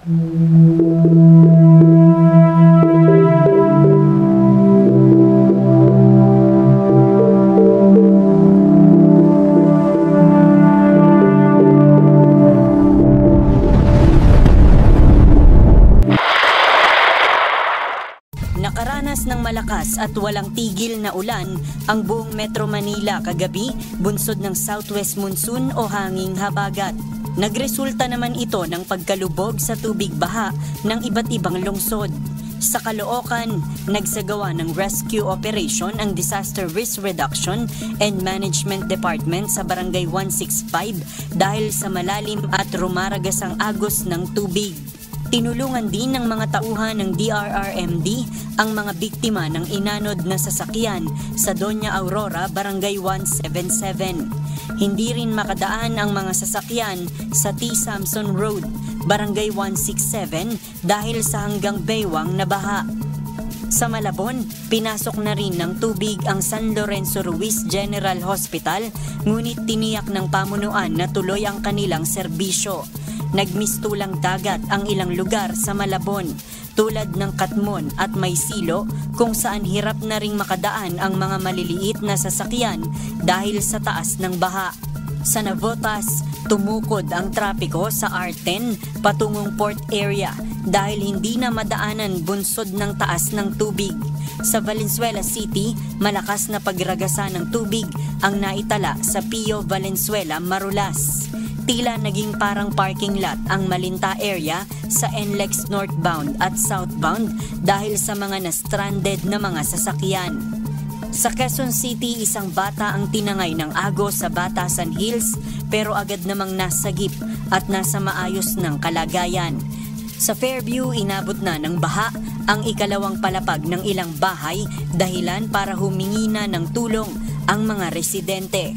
Nakaranas ng malakas at walang tigil na ulan ang buong Metro Manila kagabi, bunsod ng southwest monsoon o hanging habagat. Nagresulta naman ito ng pagkalubog sa tubig baha ng iba't ibang lungsod. Sa Caloocan, nagsagawa ng rescue operation ang Disaster Risk Reduction and Management Department sa Barangay 165 dahil sa malalim at rumaragasang agos ng tubig. Tinulungan din ng mga tauhan ng DRRMD ang mga biktima ng inanod na sasakyan sa Doña Aurora, Barangay 177. Hindi rin makadaan ang mga sasakyan sa T. Samson Road, Barangay 167 dahil sa hanggang baywang na baha. Sa Malabon, pinasok na rin ng tubig ang San Lorenzo Ruiz General Hospital, ngunit tiniyak ng pamunuan na tuloy ang kanilang serbisyo. Nagmistulang dagat ang ilang lugar sa Malabon, tulad ng Katmon at Maysilo, kung saan hirap na ring makadaan ang mga maliliit na sasakyan dahil sa taas ng baha. Sa Navotas, tumukod ang trapiko sa R10 patungong port area dahil hindi na madaanan bunsod ng taas ng tubig. Sa Valenzuela City, malakas na pagragasa ng tubig ang naitala sa Pio Valenzuela, Marulas. Tila naging parang parking lot ang Malinta area sa NLEX northbound at southbound dahil sa mga na-stranded na mga sasakyan. Sa Quezon City, isang bata ang tinangay ng agos sa Batasan Hills pero agad namang nasagip at nasa maayos ng kalagayan. Sa Fairview, inabot na ng baha ang ikalawang palapag ng ilang bahay, dahilan para humingi na ng tulong ang mga residente.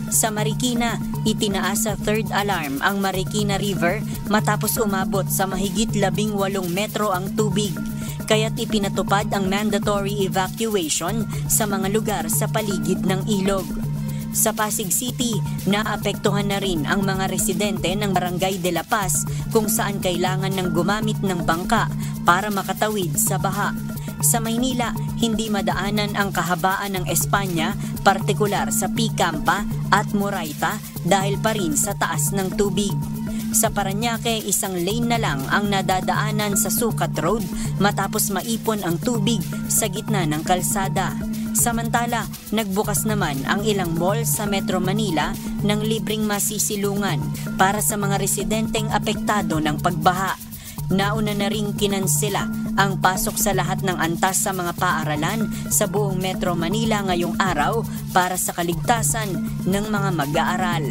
Sa Marikina, itinaas sa third alarm ang Marikina River matapos umabot sa mahigit 18 metro ang tubig, kaya't ipinatupad ang mandatory evacuation sa mga lugar sa paligid ng ilog. Sa Pasig City, naapektuhan na rin ang mga residente ng Barangay de la Paz kung saan kailangan ng gumamit ng bangka para makatawid sa baha. Sa Maynila, hindi madaanan ang kahabaan ng Espanya, partikular sa Picampa at Moraita dahil pa rin sa taas ng tubig. Sa Parañaque, isang lane na lang ang nadadaanan sa Sukat Road matapos maipon ang tubig sa gitna ng kalsada. Samantala, nagbukas naman ang ilang mall sa Metro Manila ng libreng masisilungan para sa mga residenteng apektado ng pagbaha. Nauna na ring kinansela ang pasok sa lahat ng antas sa mga paaralan sa buong Metro Manila ngayong araw para sa kaligtasan ng mga mag-aaral.